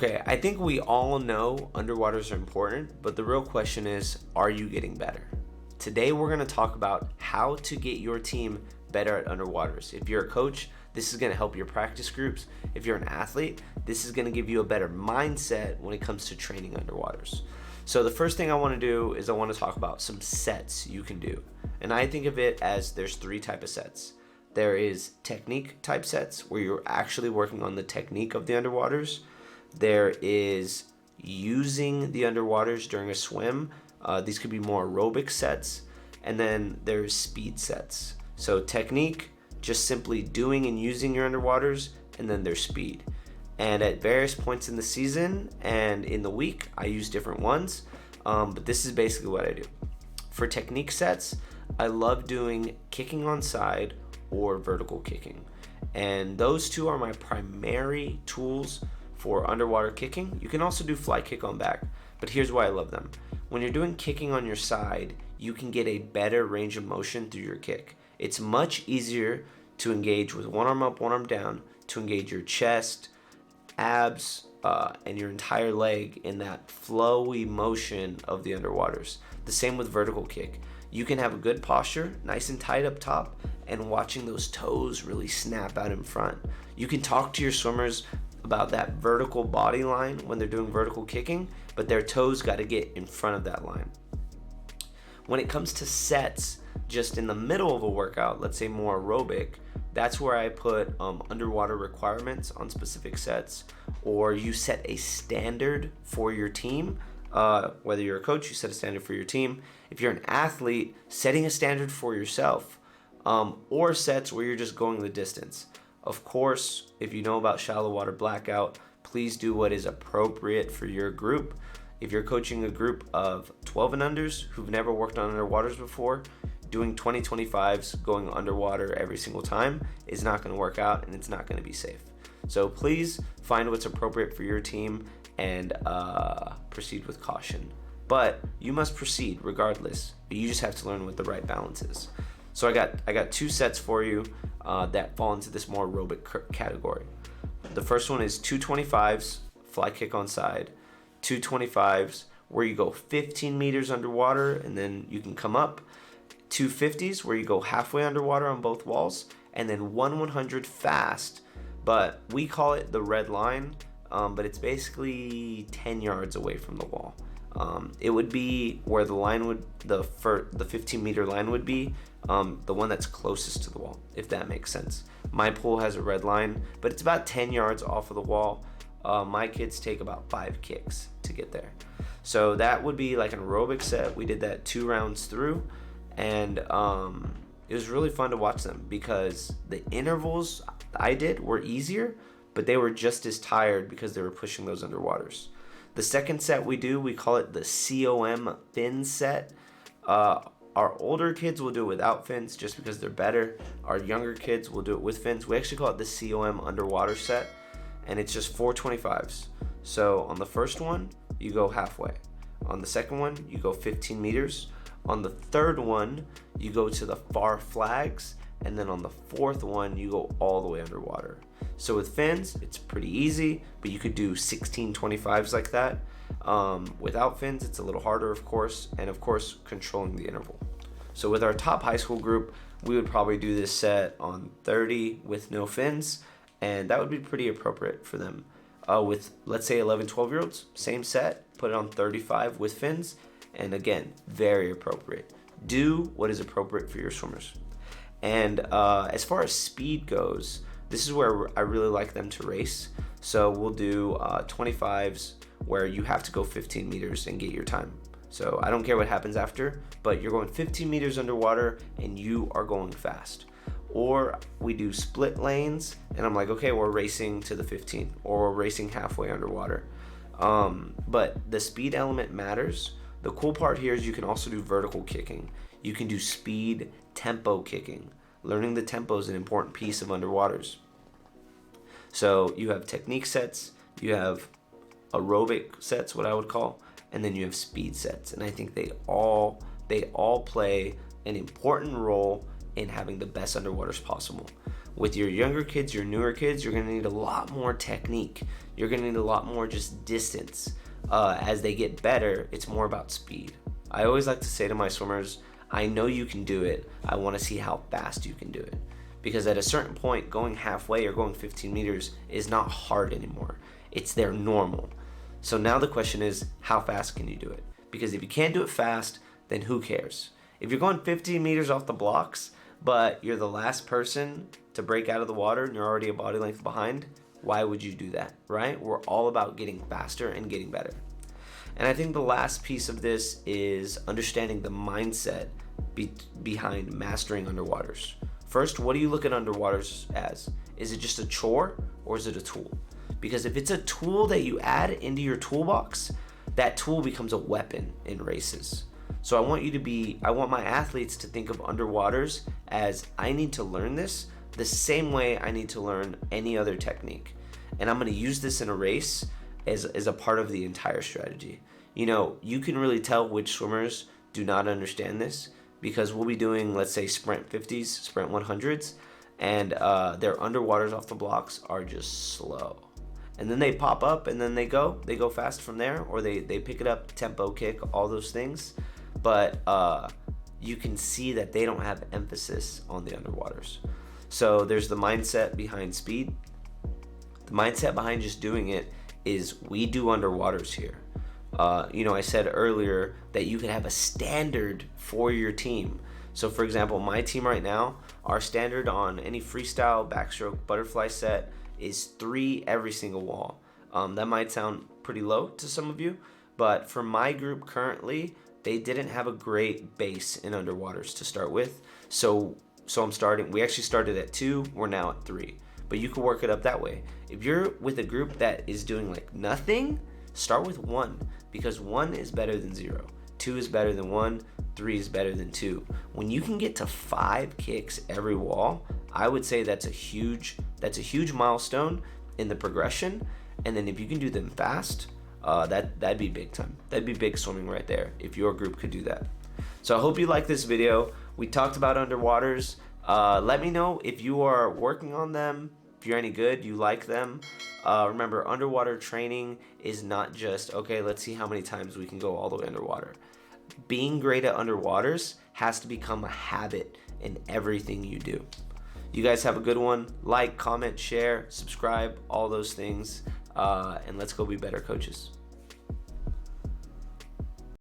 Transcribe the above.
Okay, I think we all know underwaters are important, but the real question is, are you getting better? Today we're going to talk about how to get your team better at underwaters. If you're a coach, this is going to help your practice groups. If you're an athlete, this is going to give you a better mindset when it comes to training underwaters. So the first thing I want to do is I want to talk about some sets you can do. And I think of it as there's three types of sets. There is technique type sets where you're actually working on the technique of the underwaters. There is using the underwaters during a swim. These could be more aerobic sets. And then there's speed sets. So technique, just simply doing and using your underwaters, and then there's speed. And at various points in the season and in the week, I use different ones. But this is basically what I do. For technique sets, I love doing kicking on side or vertical kicking. And those two are my primary tools for underwater kicking. You can also do fly kick on back, but here's why I love them. When you're doing kicking on your side, you can get a better range of motion through your kick. It's much easier to engage with one arm up, one arm down, to engage your chest, abs, and your entire leg in that flowy motion of the underwaters. The same with vertical kick. You can have a good posture, nice and tight up top, and watching those toes really snap out in front. You can talk to your swimmers about that vertical body line when they're doing vertical kicking, but their toes got to get in front of that line. When it comes to sets, just in the middle of a workout, let's say more aerobic, that's where I put underwater requirements on specific sets, or you set a standard for your team. Whether you're a coach, you set a standard for your team. If you're an athlete, setting a standard for yourself, or sets where you're just going the distance. Of course, if you know about shallow water blackout, please do what is appropriate for your group. If you're coaching a group of 12 and unders who've never worked on underwaters before, doing 20-25s going underwater every single time is not going to work out, and it's not going to be safe. So please find what's appropriate for your team and proceed with caution. But you must proceed regardless. You just have to learn what the right balance is. So I got two sets for you that fall into this more aerobic category. The first one is 225s, fly kick on side. 225s where you go 15 meters underwater and then you can come up. 250s where you go halfway underwater on both walls. And then 100 fast, but we call it the red line, but it's basically 10 yards away from the wall. It would be where the line would, the 15 meter line would be, the one that's closest to the wall, if that makes sense. My pool has a red line, but it's about 10 yards off of the wall. My kids take about 5 kicks to get there. So that would be like an aerobic set. We did that 2 rounds through, and it was really fun to watch them because the intervals I did were easier, but they were just as tired because they were pushing those underwaters. The second set we call it the COM fin set. Our older kids will do it without fins just because they're better. Our younger kids will do it with fins. We actually call it the COM underwater set, and it's just 425s. So on the first one, you go halfway. On the second one, you go 15 meters. On the third one, you go to the far flags, and then on the fourth one, you go all the way underwater. So with fins, it's pretty easy, but you could do 16 25s like that. Without fins, it's a little harder, of course, and of course, controlling the interval. So with our top high school group, we would probably do this set on 30 with no fins, and that would be pretty appropriate for them. With, let's say, 11, 12-year-olds, same set, put it on 35 with fins, and again, very appropriate. Do what is appropriate for your swimmers. And as far as speed goes, this is where I really like them to race. So we'll do 25s where you have to go 15 meters and get your time. So I don't care what happens after, but you're going 15 meters underwater and you are going fast. Or we do split lanes and I'm like, okay, we're racing to the 15 or we're racing halfway underwater. But the speed element matters. The cool part here is you can also do vertical kicking. You can do speed tempo kicking. Learning the tempo is an important piece of underwaters. So you have technique sets, you have aerobic sets, what I would call, and then you have speed sets. And I think they all play an important role in having the best underwaters possible. With your younger kids, your newer kids, you're gonna need a lot more technique. You're gonna need a lot more just distance. As they get better, it's more about speed. I always like to say to my swimmers, I know you can do it. I wanna see how fast you can do it. Because at a certain point, going halfway or going 15 meters is not hard anymore. It's their normal. So now the question is, how fast can you do it? Because if you can't do it fast, then who cares? If you're going 15 meters off the blocks, but you're the last person to break out of the water and you're already a body length behind, why would you do that, right? We're all about getting faster and getting better. And I think the last piece of this is understanding the mindset behind mastering underwaters. First, what do you look at underwaters as? Is it just a chore or is it a tool? Because if it's a tool that you add into your toolbox, that tool becomes a weapon in races. So I want my athletes to think of underwaters as, I need to learn this the same way I need to learn any other technique. And I'm gonna use this in a race as a part of the entire strategy. You know, you can really tell which swimmers do not understand this, because we'll be doing, let's say, sprint 50s, sprint 100s, and their underwaters off the blocks are just slow. And then they pop up and then they go fast from there, or they pick it up, tempo kick, all those things. But you can see that they don't have emphasis on the underwaters. So there's the mindset behind speed. The mindset behind just doing it is, we do underwaters here. I said earlier that you could have a standard for your team. So for example, my team right now, our standard on any freestyle, backstroke, butterfly set is 3 every single wall. That might sound pretty low to some of you, but for my group currently, they didn't have a great base in underwaters to start with. So we actually started at 2, we're now at 3. But you can work it up that way. If you're with a group that is doing like nothing, start with 1, because 1 is better than 0. 2 is better than 1, 3 is better than 2. When you can get to 5 kicks every wall, I would say that's a huge milestone in the progression. And then if you can do them fast, that'd be big time. That'd be big swimming right there if your group could do that. So I hope you like this video. We talked about underwaters. Let me know if you are working on them, if you're any good, you like them. Remember, underwater training is not just, okay, let's see how many times we can go all the way underwater. Being great at underwaters has to become a habit in everything you do. You guys have a good one. Like, comment, share, subscribe, all those things. And let's go be better coaches.